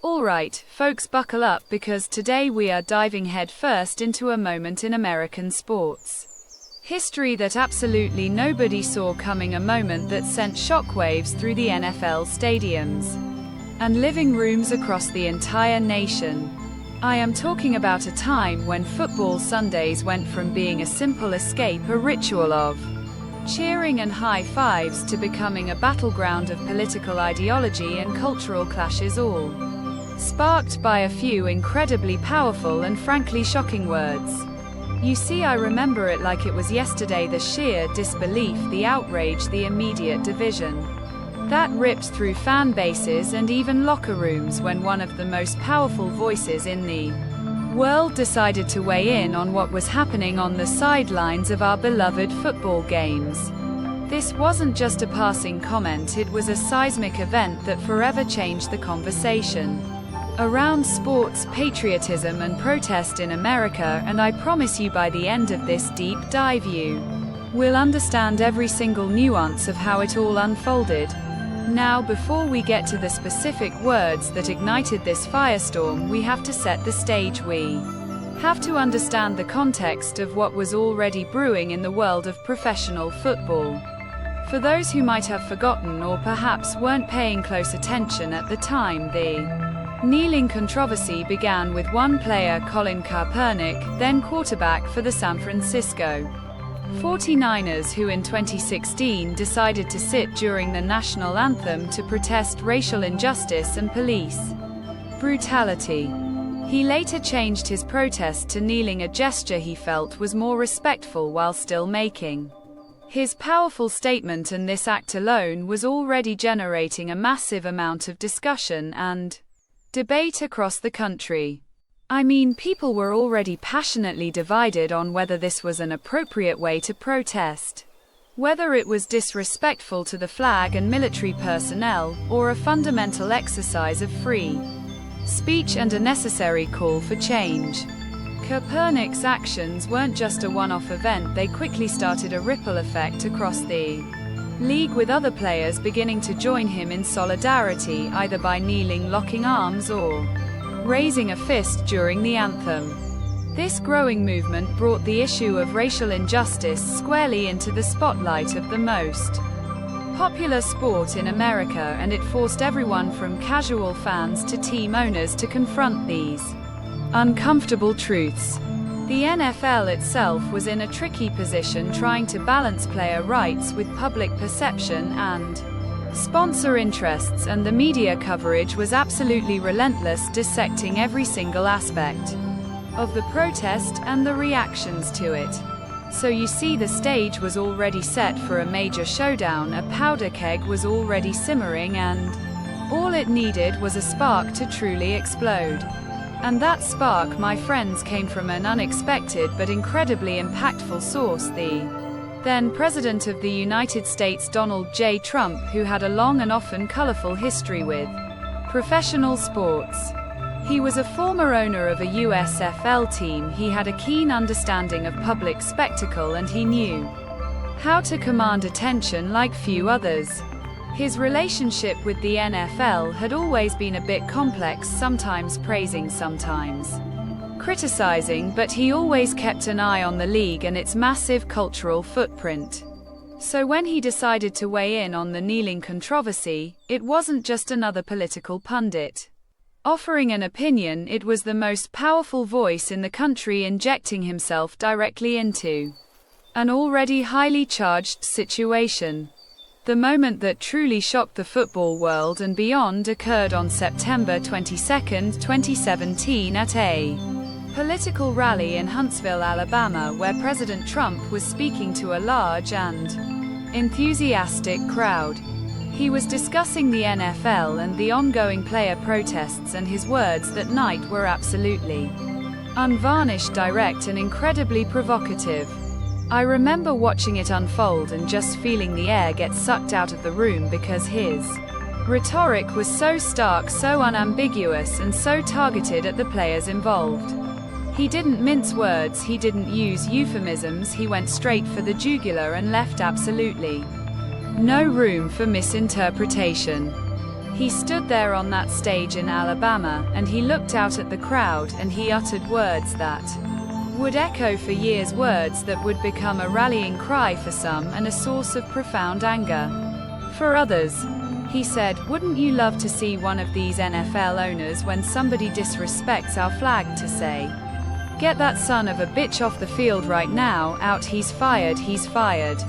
Alright, folks, buckle up because today we are diving headfirst into a moment in American sports history that absolutely nobody saw coming, a moment that sent shockwaves through the NFL stadiums and living rooms across the entire nation. I am talking about a time when football Sundays went from being a simple escape, a ritual of cheering and high fives, to becoming a battleground of political ideology and cultural clashes, all sparked by a few incredibly powerful and frankly shocking words. You see, I remember it like it was yesterday, the sheer disbelief, the outrage, the immediate division that ripped through fan bases and even locker rooms when one of the most powerful voices in the world decided to weigh in on what was happening on the sidelines of our beloved football games. This wasn't just a passing comment, it was a seismic event that forever changed the conversation around sports, patriotism and protest in America, and I promise you by the end of this deep dive you will understand every single nuance of how it all unfolded. Now, before we get to the specific words that ignited this firestorm, we have to set the stage. We have to understand the context of what was already brewing in the world of professional football. For those who might have forgotten or perhaps weren't paying close attention at the time, the kneeling controversy began with one player, Colin Kaepernick, then quarterback for the San Francisco 49ers, who in 2016 decided to sit during the national anthem to protest racial injustice and police brutality. He later changed his protest to kneeling, a gesture he felt was more respectful while still making his powerful statement, and this act alone was already generating a massive amount of discussion and debate across the country. I mean, people were already passionately divided on whether this was an appropriate way to protest, whether it was disrespectful to the flag and military personnel, or a fundamental exercise of free speech and a necessary call for change. Kaepernick's actions weren't just a one-off event, they quickly started a ripple effect across the league, with other players beginning to join him in solidarity, either by kneeling, locking arms, or raising a fist during the anthem. This growing movement brought the issue of racial injustice squarely into the spotlight of the most popular sport in America, and it forced everyone from casual fans to team owners to confront these uncomfortable truths. The NFL itself was in a tricky position, trying to balance player rights with public perception and sponsor interests, and the media coverage was absolutely relentless, dissecting every single aspect of the protest and the reactions to it. So you see, the stage was already set for a major showdown, a powder keg was already simmering, and all it needed was a spark to truly explode. And that spark, my friends, came from an unexpected but incredibly impactful source, the then President of the United States, Donald J. Trump, who had a long and often colorful history with professional sports. He was a former owner of a USFL team, he had a keen understanding of public spectacle, and he knew how to command attention like few others. His relationship with the NFL had always been a bit complex, sometimes praising, sometimes criticizing, but he always kept an eye on the league and its massive cultural footprint. So when he decided to weigh in on the kneeling controversy, it wasn't just another political pundit offering an opinion, it was the most powerful voice in the country, injecting himself directly into an already highly charged situation. The moment that truly shocked the football world and beyond occurred on September 22, 2017 at a political rally in Huntsville, Alabama, where President Trump was speaking to a large and enthusiastic crowd. He was discussing the NFL and the ongoing player protests, and his words that night were absolutely unvarnished, direct, and incredibly provocative. I remember watching it unfold and just feeling the air get sucked out of the room, because his rhetoric was so stark, so unambiguous, and so targeted at the players involved. He didn't mince words, he didn't use euphemisms, he went straight for the jugular and left absolutely no room for misinterpretation. He stood there on that stage in Alabama, and he looked out at the crowd, and he uttered words that would echo for years, words that would become a rallying cry for some and a source of profound anger for others. He said, "Wouldn't you love to see one of these NFL owners, when somebody disrespects our flag, to say, 'Get that son of a bitch off the field right now, out, he's fired, he's fired'?"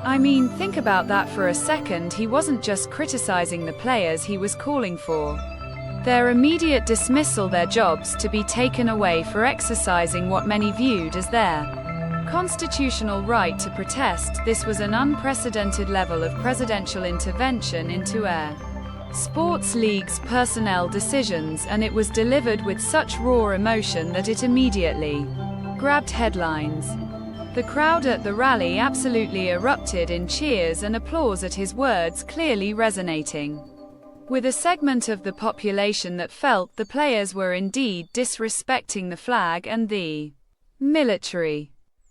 I mean, think about that for a second. He wasn't just criticizing the players, he was calling for their immediate dismissal, their jobs to be taken away for exercising what many viewed as their constitutional right to protest. This was an unprecedented level of presidential intervention into a sports league's personnel decisions, and it was delivered with such raw emotion that it immediately grabbed headlines. The crowd at the rally absolutely erupted in cheers and applause at his words, clearly resonating with a segment of the population that felt the players were indeed disrespecting the flag and the military.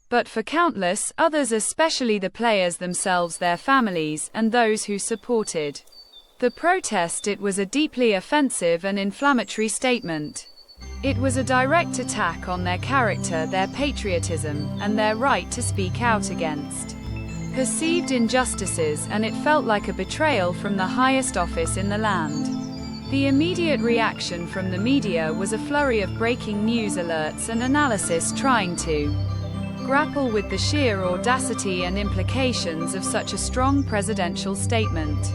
But for countless others, especially the players themselves, their families, and those who supported the protest, it was a deeply offensive and inflammatory statement. It was a direct attack on their character, their patriotism, and their right to speak out against perceived injustices, and it felt like a betrayal from the highest office in the land. The immediate reaction from the media was a flurry of breaking news alerts and analysis trying to grapple with the sheer audacity and implications of such a strong presidential statement.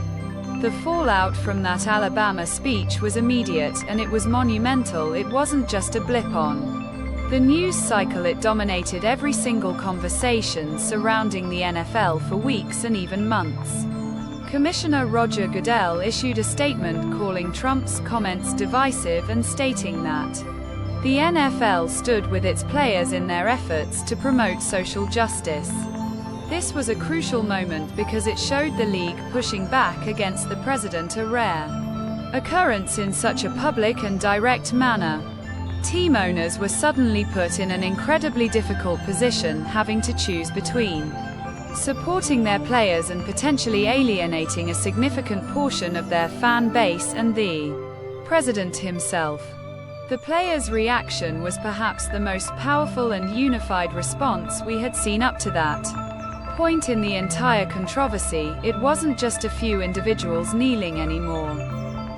The fallout from that Alabama speech was immediate, and it was monumental. It wasn't just a blip on the news cycle, it dominated every single conversation surrounding the NFL for weeks and even months. Commissioner Roger Goodell issued a statement calling Trump's comments divisive and stating that the NFL stood with its players in their efforts to promote social justice. This was a crucial moment because it showed the league pushing back against the president, a rare occurrence in such a public and direct manner. Team owners were suddenly put in an incredibly difficult position, having to choose between supporting their players and potentially alienating a significant portion of their fan base and the president himself. The players' reaction was perhaps the most powerful and unified response we had seen up to that point in the entire controversy. It wasn't just a few individuals kneeling anymore.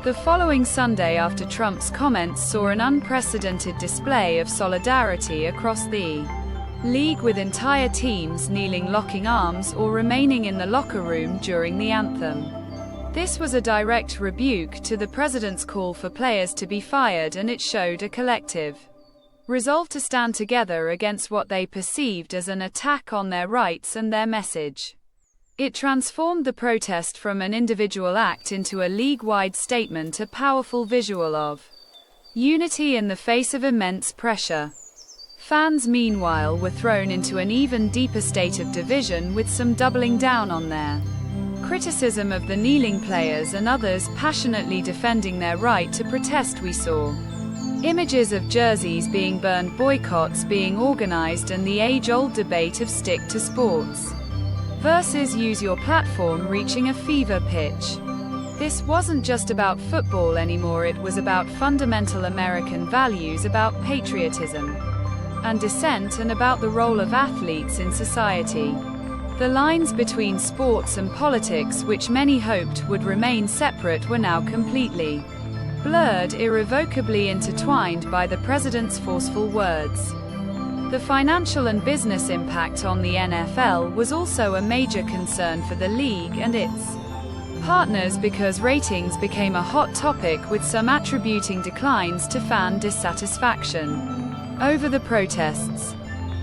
The following Sunday after Trump's comments saw an unprecedented display of solidarity across the league, with entire teams kneeling, locking arms, or remaining in the locker room during the anthem. This was a direct rebuke to the president's call for players to be fired, and it showed a collective resolve to stand together against what they perceived as an attack on their rights and their message. It transformed the protest from an individual act into a league-wide statement, a powerful visual of unity in the face of immense pressure. Fans, meanwhile, were thrown into an even deeper state of division, with some doubling down on their criticism of the kneeling players and others passionately defending their right to protest. We saw images of jerseys being burned, boycotts being organized, and the age-old debate of stick to sports versus use your platform reaching a fever pitch. This wasn't just about football anymore, it was about fundamental American values, about patriotism and dissent, and about the role of athletes in society. The lines between sports and politics, which many hoped would remain separate, were now completely blurred, irrevocably intertwined by the president's forceful words. The financial and business impact on the NFL was also a major concern for the league and its partners, because ratings became a hot topic, with some attributing declines to fan dissatisfaction over the protests.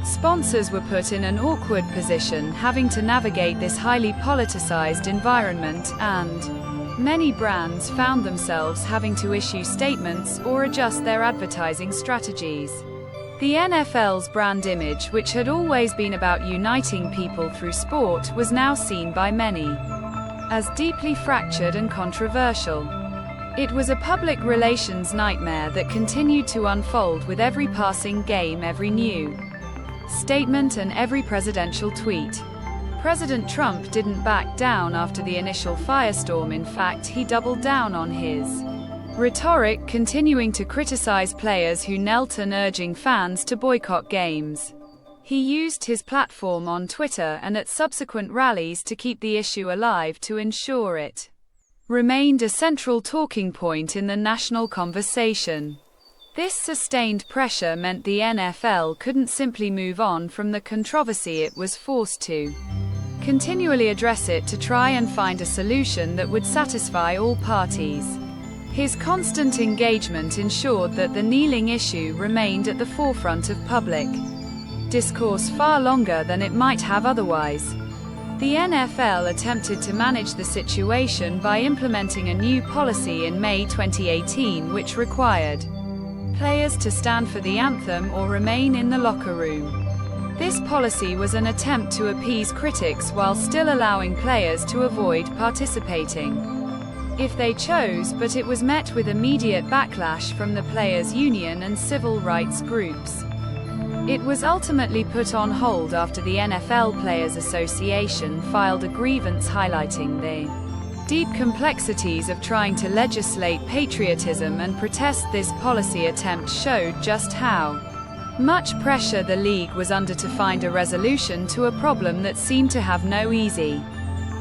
Sponsors were put in an awkward position, having to navigate this highly politicized environment, and many brands found themselves having to issue statements or adjust their advertising strategies. The NFL's brand image, which had always been about uniting people through sport, was now seen by many as deeply fractured and controversial. It was a public relations nightmare that continued to unfold with every passing game, every new statement, and every presidential tweet. President Trump didn't back down after the initial firestorm. In fact, he doubled down on his rhetoric, continuing to criticize players who knelt and urging fans to boycott games. He used his platform on Twitter and at subsequent rallies to keep the issue alive to ensure it remained a central talking point in the national conversation. This sustained pressure meant the NFL couldn't simply move on from the controversy. It was forced to continually address it to try and find a solution that would satisfy all parties. His constant engagement ensured that the kneeling issue remained at the forefront of public discourse far longer than it might have otherwise. The NFL attempted to manage the situation by implementing a new policy in May 2018 which required players to stand for the anthem or remain in the locker room. This policy was an attempt to appease critics while still allowing players to avoid participating if they chose, but it was met with immediate backlash from the players' union and civil rights groups. It was ultimately put on hold after the NFL Players Association filed a grievance highlighting the deep complexities of trying to legislate patriotism and protest. This policy attempt showed just how much pressure the league was under to find a resolution to a problem that seemed to have no easy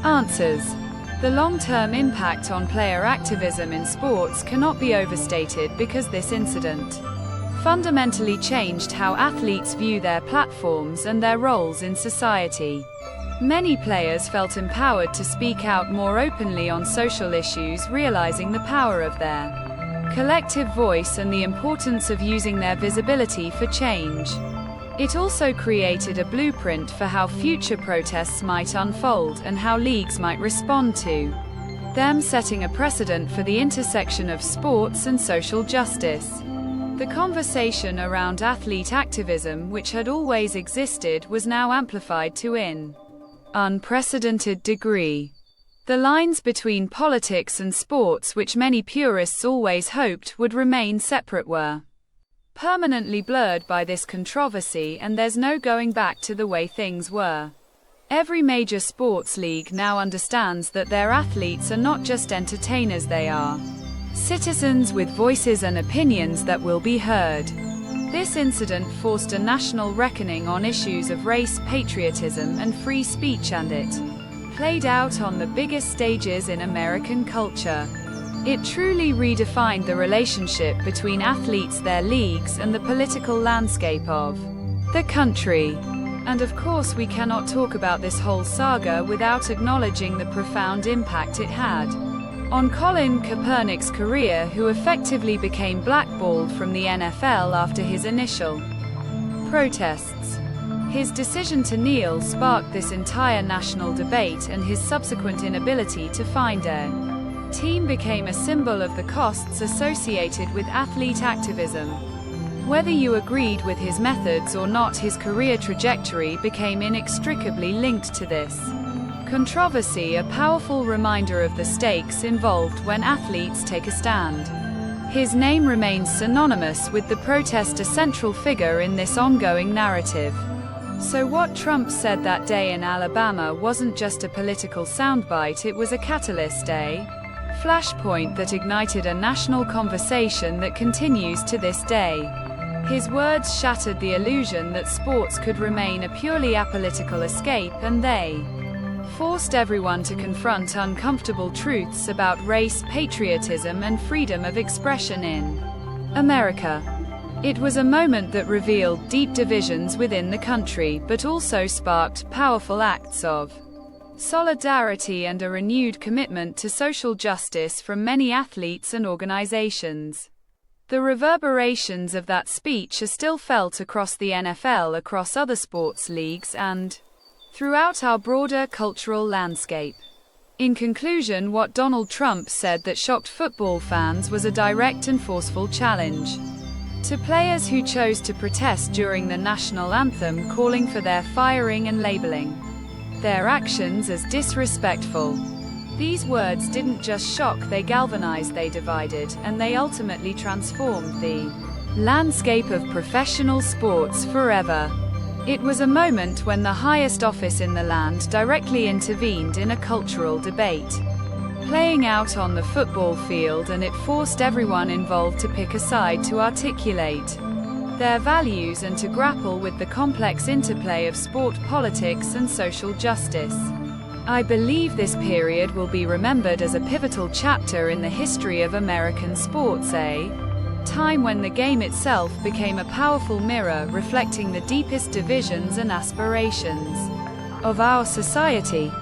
answers. The long-term impact on player activism in sports cannot be overstated because this incident fundamentally changed how athletes view their platforms and their roles in society. Many players felt empowered to speak out more openly on social issues, realizing the power of their collective voice and the importance of using their visibility for change. It also created a blueprint for how future protests might unfold and how leagues might respond to them, setting a precedent for the intersection of sports and social justice. The conversation around athlete activism, which had always existed, was now amplified to an unprecedented degree. The lines between politics and sports, which many purists always hoped would remain separate, were permanently blurred by this controversy, and there's no going back to the way things were. Every major sports league now understands that their athletes are not just entertainers, they are citizens with voices and opinions that will be heard. This incident forced a national reckoning on issues of race, patriotism, and free speech, and it played out on the biggest stages in American culture. It truly redefined the relationship between athletes, their leagues, and the political landscape of the country. And of course, we cannot talk about this whole saga without acknowledging the profound impact it had on Colin Kaepernick's career, who effectively became blackballed from the NFL after his initial protests. His decision to kneel sparked this entire national debate, and his subsequent inability to find a team became a symbol of the costs associated with athlete activism. Whether you agreed with his methods or not, his career trajectory became inextricably linked to this controversy, a powerful reminder of the stakes involved when athletes take a stand. His name remains synonymous with the protest, a central figure in this ongoing narrative. So what Trump said that day in Alabama wasn't just a political soundbite, it was a catalyst, a flashpoint that ignited a national conversation that continues to this day. His words shattered the illusion that sports could remain a purely apolitical escape, and they forced everyone to confront uncomfortable truths about race, patriotism, and freedom of expression in America. It was a moment that revealed deep divisions within the country, but also sparked powerful acts of solidarity and a renewed commitment to social justice from many athletes and organizations. The reverberations of that speech are still felt across the NFL, across other sports leagues, and throughout our broader cultural landscape. In conclusion, what Donald Trump said that shocked football fans was a direct and forceful challenge to players who chose to protest during the national anthem, calling for their firing and labeling their actions as disrespectful. These words didn't just shock, they galvanized, they divided, and they ultimately transformed the landscape of professional sports forever. It was a moment when the highest office in the land directly intervened in a cultural debate playing out on the football field, and it forced everyone involved to pick a side to articulate their values and to grapple with the complex interplay of sport, politics, and social justice. I believe this period will be remembered as a pivotal chapter in the history of American sports, a time when the game itself became a powerful mirror reflecting the deepest divisions and aspirations of our society.